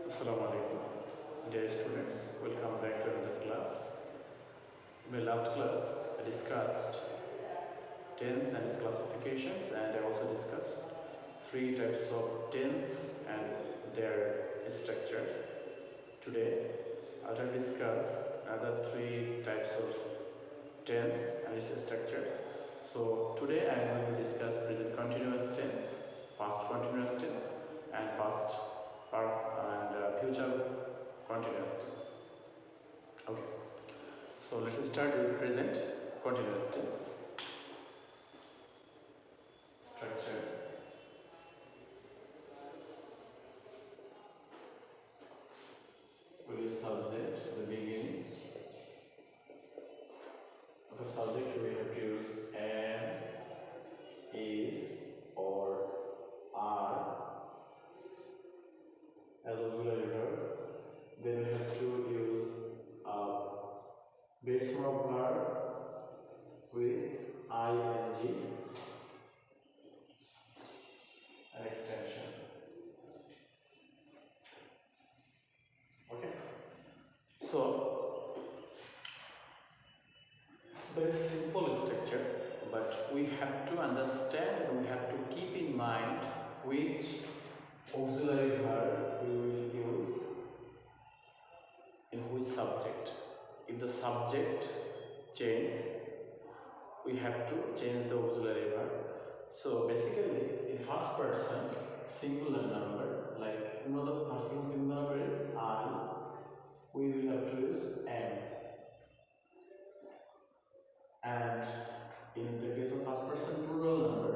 Assalamu alaikum, dear students. Welcome back to another class. In my last class, I discussed tense and its classifications, and I also discussed three types of tense and their structures. Today, I will discuss another three types of tense and its structures. So today I am going to discuss present continuous tense, past continuous tense, and future continuous tense. Okay, so let's start with present continuous tense. Structure. With the subject, the beginning of the subject, we have to use am, is, or are as auxiliary verb. Then we have to use a base form of verb with ing and extension. Okay, so it's a very simple structure, but we have to understand and we have to keep in mind which auxiliary verb we will use in which subject. If the subject changes, we have to change the auxiliary verb. So basically, in first person singular number, like the first person singular number is I, we will have to use am. And in the case of first person plural number,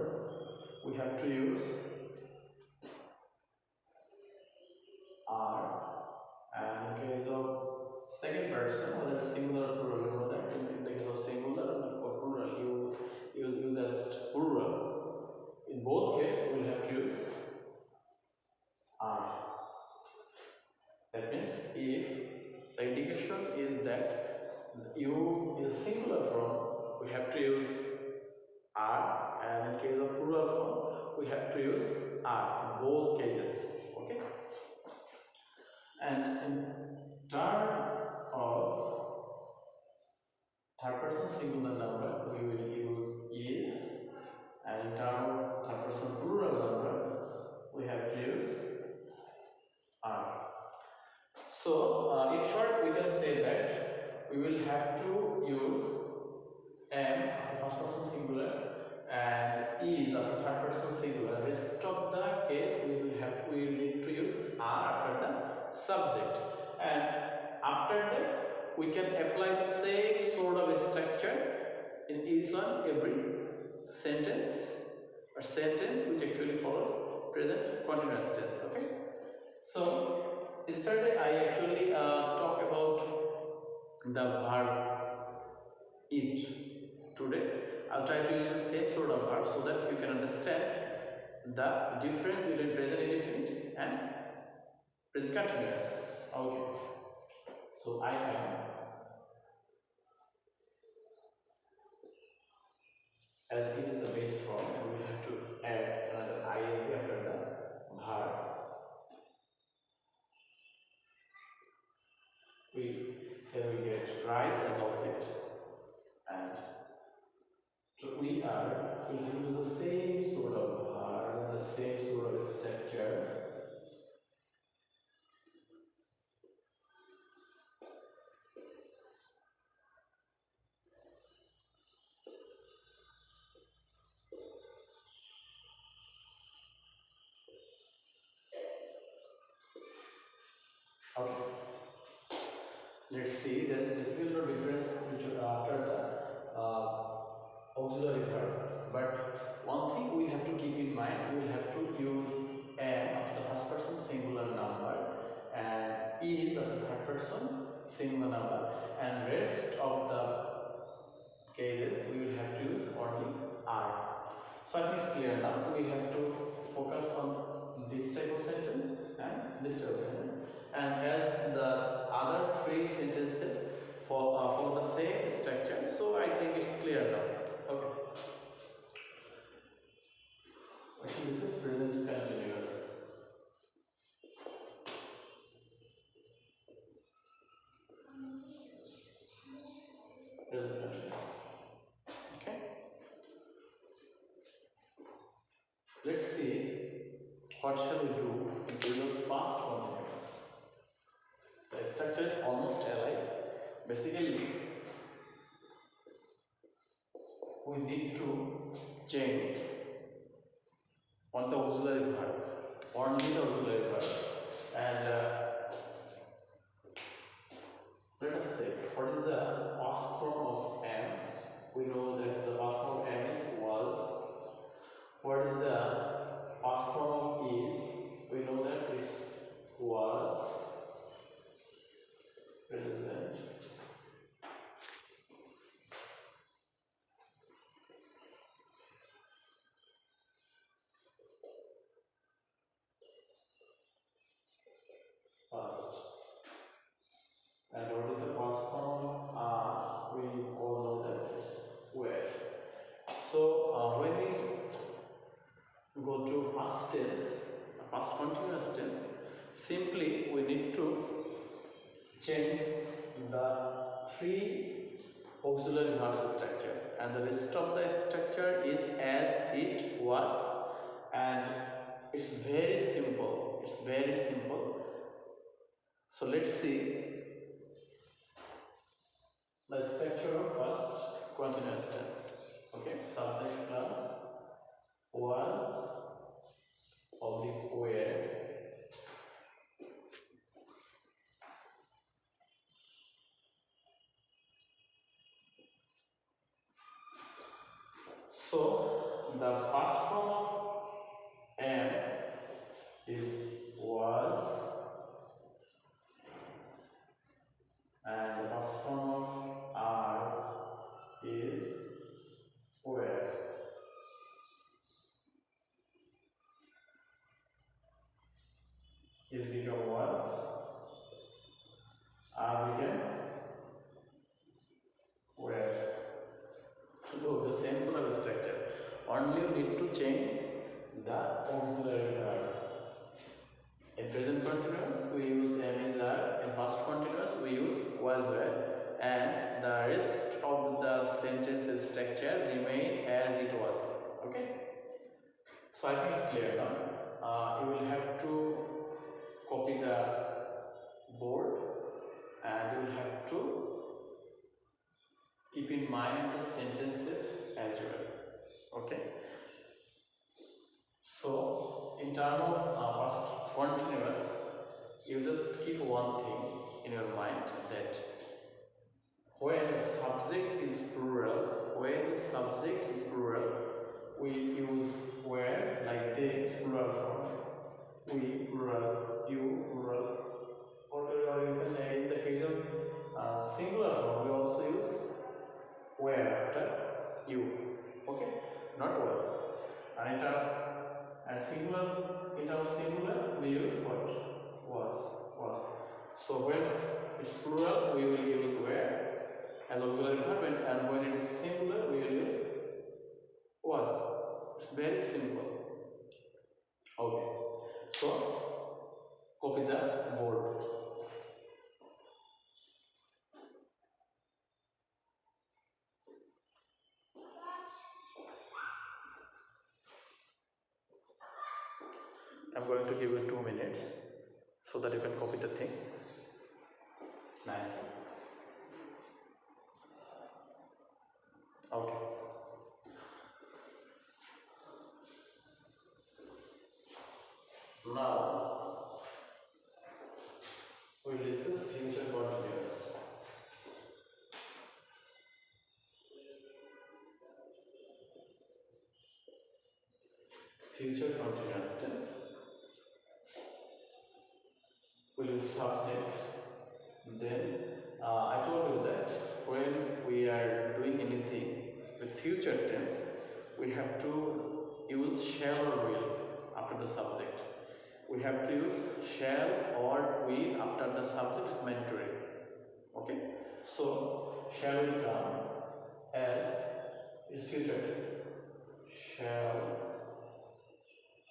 we have to use are. And in case of second person, whether it's singular or plural, you know that in the case of singular or plural, you use as plural. In both cases, we will have to use are. That means if the indication is that you in singular form, we have to use are, and in case of plural form, we have to use are in both cases. Okay. And in terms of third person singular number, we will use is, and in terms of third person plural number, we have to use are. So in short, we can say that we will have to use am after first person singular and is after third person singular. Rest of the case we will need to use are after the subject, and after that we can apply the same sort of structure in each one every sentence or sentence which actually follows present continuous tense. Okay, so yesterday I actually talked about the verb eat. Today I'll try to use the same sort of verb so that you can understand the difference between present indefinite and present continuous. Okay, so I am, as it is the base form, and we have to add another ing after the verb. Here we get rise as object, and so we will use the same sort of verb, the same sort of structure. Okay, let's see, there is basically no difference between after the auxiliary verb, but one thing we have to keep in mind, we will have to use am after the first person singular number and is after the third person singular number, and rest of the cases we will have to use only are. So I think it's clear now. We have to focus on this type of sentence and this type of sentence, and as the other three sentences follow the same structure, so I think it's clear now. Okay. Okay, this is present continuous. let's see what shall we do in case of past continuous. The structure is almost alike. Basically, we need to change on the auxiliary verb, only the auxiliary verb, and let us say what is the past form of am. We know that the past form of am is was. What is the past form of is? We know that it was, present, past. And what is the past form of are? We all know that is were. So when we go to past tense, past continuous tense, simply we need to change the three auxiliary verbs structure, and the rest of the structure is as it was, and it's very simple. It's very simple. So let's see the structure of first continuous tense. Okay, subject plus was oblique were. So the past form of am is was, and the past form of are is were. Is become was, are became were. Look, the same sort of structure. Only you need to change the auxiliary verb. In present continuous, we use am is are. In past continuous, we use was were. And the rest of the sentence structure remain as it was. Okay? So I think it's clear now. You will have to copy the board, and you will have to keep in mind the sentences as well. Okay? So in terms of past continuous, you just keep one thing in your mind, that when the subject is plural, we use where, like they is plural form, we plural, you plural, or you can in the case of singular form, we also use where after you. Okay, not was. And in terms of singular, we use what? Was. So when it's plural, we will use where as auxiliary verb, and when it is singular, we will use was. It's very simple. Okay. So copy the board. I'm going to give you 2 minutes so that you can copy the thing nicely. Okay. Now we'll discuss future continuous. Future continuous tense will use subject. Then I told you that when we are doing anything with future tense, we have to use shall or will after the subject. We have to use shall or will after the subject is mandatory. Okay, so shall will come as is future tense. Shall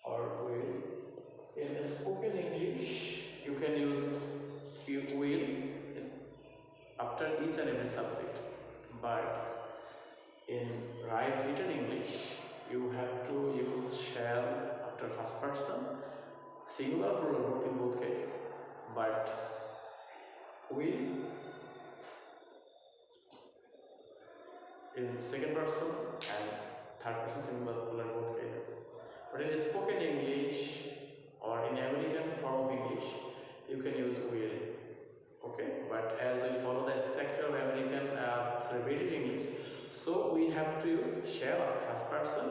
or will. In spoken English, you can use will after each and every subject, but in written English, you have to use shall person, singular plural both in both cases, but will in second person and third person singular plural in both cases. But in spoken English or in American form of English, you can use will. Okay, but as we follow the structure of American, British English, so we have to use shall first person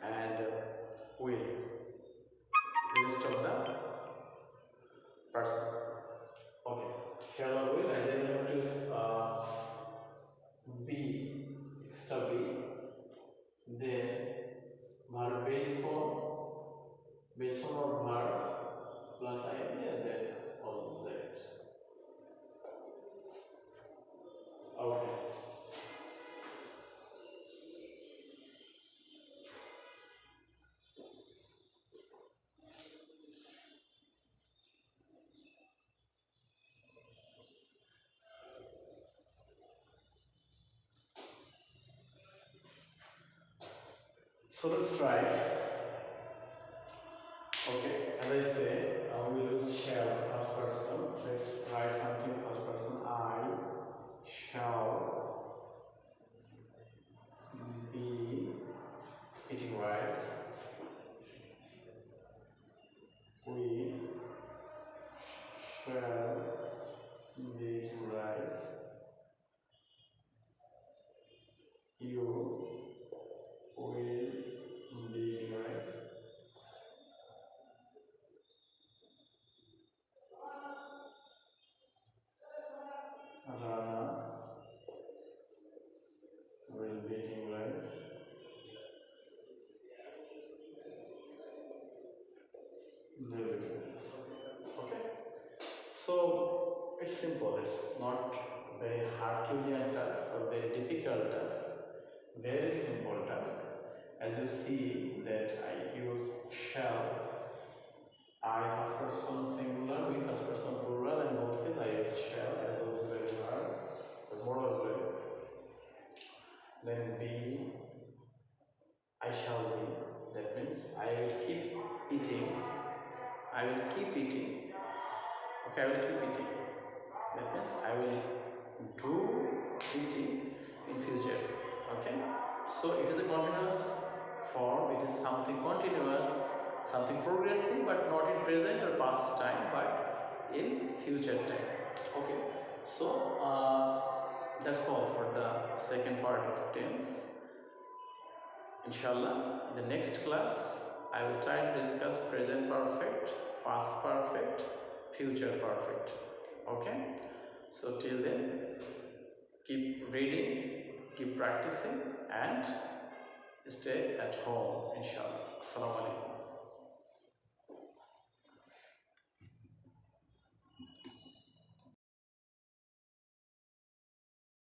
and will rest of the person. Okay, shall or will, and then we have to use be, extra be, then verb base form of verb plus ing and then all that. Okay. So let's try. Okay, as I say, we will use shall first person. Let's write something first person. I shall be eating rice. We shall be eating rice. You will be eating rice. Rana will be eating rice. They will be eating rice. Okay. So it's simple. It's not very Herculean task or very difficult task. Very simple task. As you see that I use shall, I first person singular, we first person plural, and both cases I use shall as auxiliary verb. So more auxiliary. Then be, I shall be. That means I will keep eating. I will keep eating. Okay, I will keep eating. That means I will do eating in future. Okay, so it is a continuous form. It is something continuous, something progressive, but not in present or past time, but in future time. Okay, so that's all for the second part of tense. Inshallah, in the next class I will try to discuss present perfect, past perfect, future perfect. Okay, so till then, keep reading, keep practicing, and stay at home, inshallah.